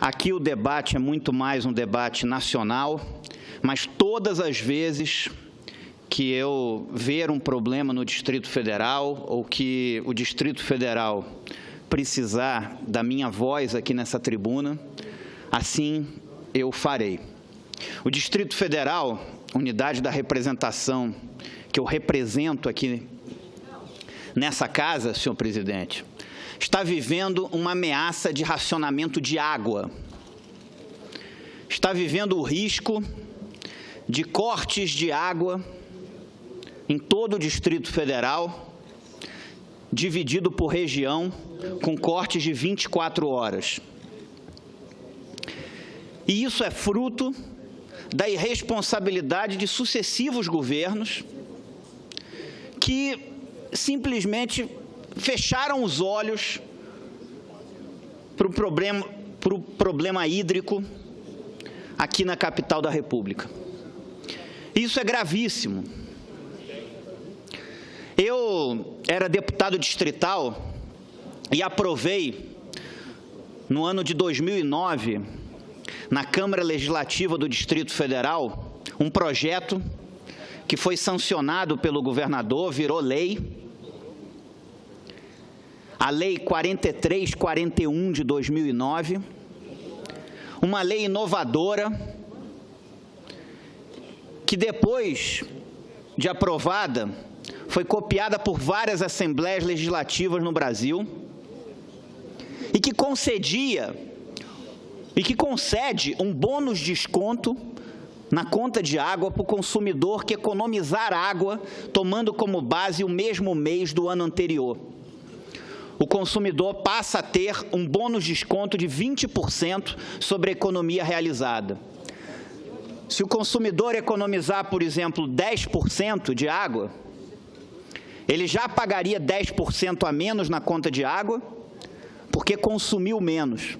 Aqui o debate é muito mais um debate nacional, mas todas as vezes que eu ver um problema no Distrito Federal ou que o Distrito Federal precisar da minha voz aqui nessa tribuna, assim eu farei. O Distrito Federal, unidade da representação que eu represento aqui nessa casa, senhor presidente, está vivendo uma ameaça de racionamento de água. Está vivendo o risco de cortes de água em todo o Distrito Federal, dividido por região, com cortes de 24 horas. E isso é fruto da irresponsabilidade de sucessivos governos que simplesmente fecharam os olhos para o problema hídrico aqui na capital da República. Isso é gravíssimo. Eu era deputado distrital e aprovei, no ano de 2009, na Câmara Legislativa do Distrito Federal, um projeto que foi sancionado pelo governador, virou lei, a Lei 4341 de 2009, uma lei inovadora que depois de aprovada foi copiada por várias assembleias legislativas no Brasil e que concedia e que concede um bônus de desconto na conta de água para o consumidor que economizar água tomando como base o mesmo mês do ano anterior. O consumidor passa a ter um bônus de desconto de 20% sobre a economia realizada. Se o consumidor economizar, por exemplo, 10% de água, ele já pagaria 10% a menos na conta de água, porque consumiu menos.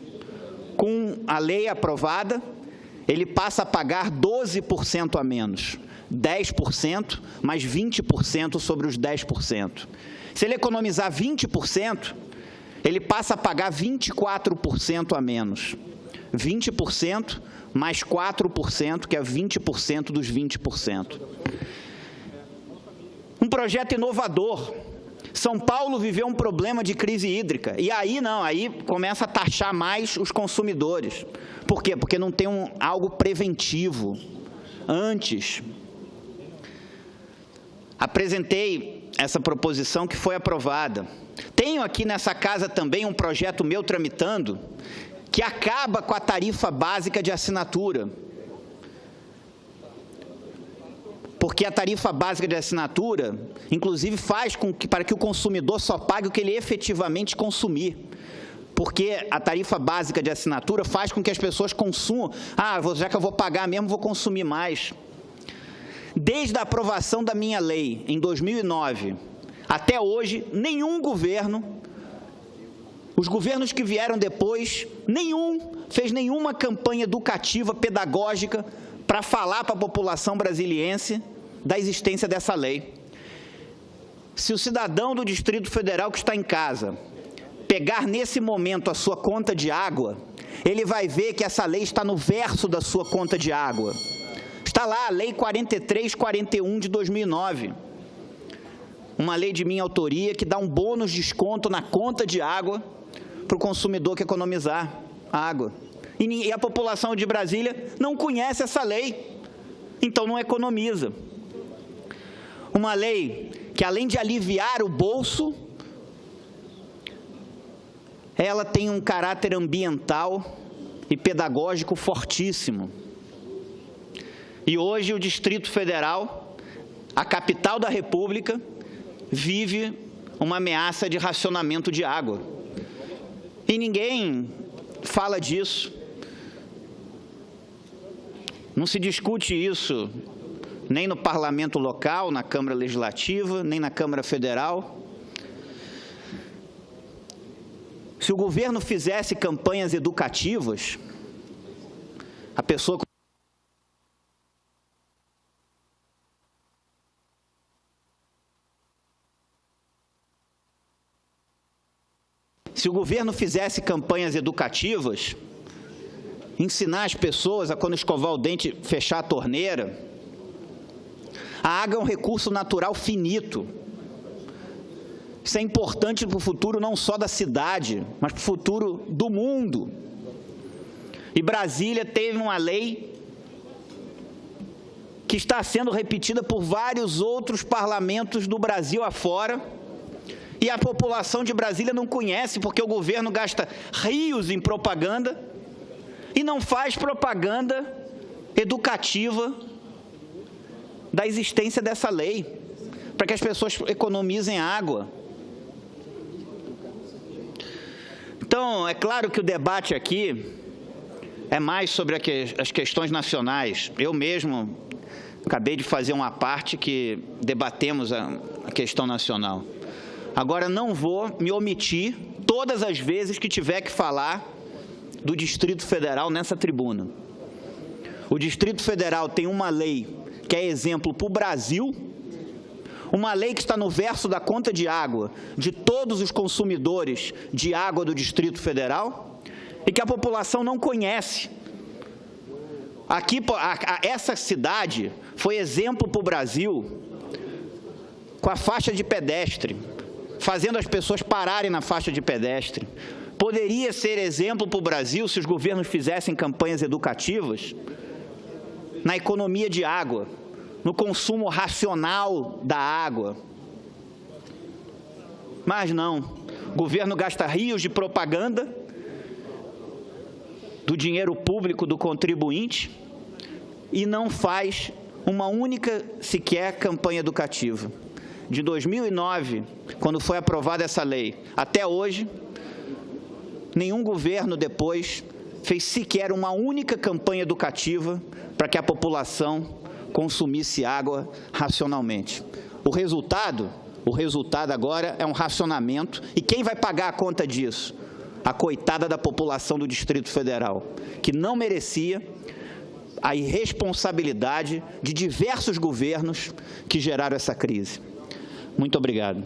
Com a lei aprovada, ele passa a pagar 12% a menos, 10% mais 20% sobre os 10%. Se ele economizar 20%, ele passa a pagar 24% a menos, 20% mais 4%, que é 20% dos 20%. Um projeto inovador. São Paulo viveu um problema de crise hídrica, e aí não, aí começa a taxar mais os consumidores. Por quê? Porque não tem algo preventivo. Antes, apresentei essa proposição que foi aprovada. Tenho aqui nessa casa também um projeto meu tramitando, que acaba com a tarifa básica de assinatura. Porque a tarifa básica de assinatura, inclusive, faz com que, para que o consumidor só pague o que ele efetivamente consumir. Porque a tarifa básica de assinatura faz com que as pessoas consumam. Já que eu vou pagar mesmo, vou consumir mais. Desde a aprovação da minha lei, em 2009, até hoje, nenhum governo, os governos que vieram depois, nenhum fez nenhuma campanha educativa, pedagógica, para falar para a população brasiliense da existência dessa lei. Se o cidadão do Distrito Federal que está em casa pegar nesse momento a sua conta de água, ele vai ver que essa lei está no verso da sua conta de água. Está lá a Lei 4341 de 2009, uma lei de minha autoria que dá um bônus de desconto na conta de água para o consumidor que economizar água. E a população de Brasília não conhece essa lei, então não economiza. Uma lei que, além de aliviar o bolso, ela tem um caráter ambiental e pedagógico fortíssimo. E hoje o Distrito Federal, a capital da República, vive uma ameaça de racionamento de água. E ninguém fala disso. Não se discute isso nem no parlamento local, na Câmara Legislativa, nem na Câmara Federal. Se o governo fizesse campanhas educativas, a pessoa... Se o governo fizesse campanhas educativas, ensinar as pessoas a, quando escovar o dente, fechar a torneira. A água é um recurso natural finito. Isso é importante para o futuro não só da cidade, mas para o futuro do mundo. E Brasília teve uma lei que está sendo repetida por vários outros parlamentos do Brasil afora, e a população de Brasília não conhece, porque o governo gasta rios em propaganda e não faz propaganda educativa da existência dessa lei, para que as pessoas economizem água. Então, é claro que o debate aqui é mais sobre as questões nacionais. Eu mesmo acabei de fazer uma parte que debatemos a questão nacional. Agora, não vou me omitir todas as vezes que tiver que falar do Distrito Federal nessa tribuna. O Distrito Federal tem uma lei que é exemplo para o Brasil, uma lei que está no verso da conta de água de todos os consumidores de água do Distrito Federal e que a população não conhece. Aqui, essa cidade foi exemplo para o Brasil com a faixa de pedestre, fazendo as pessoas pararem na faixa de pedestre. Poderia ser exemplo para o Brasil se os governos fizessem campanhas educativas na economia de água, no consumo racional da água. Mas não, o governo gasta rios de propaganda do dinheiro público do contribuinte e não faz uma única sequer campanha educativa. De 2009, quando foi aprovada essa lei, até hoje, nenhum governo depois fez sequer uma única campanha educativa para que a população consumisse água racionalmente. O resultado agora é um racionamento, e quem vai pagar a conta disso? A coitada da população do Distrito Federal, que não merecia a irresponsabilidade de diversos governos que geraram essa crise. Muito obrigado.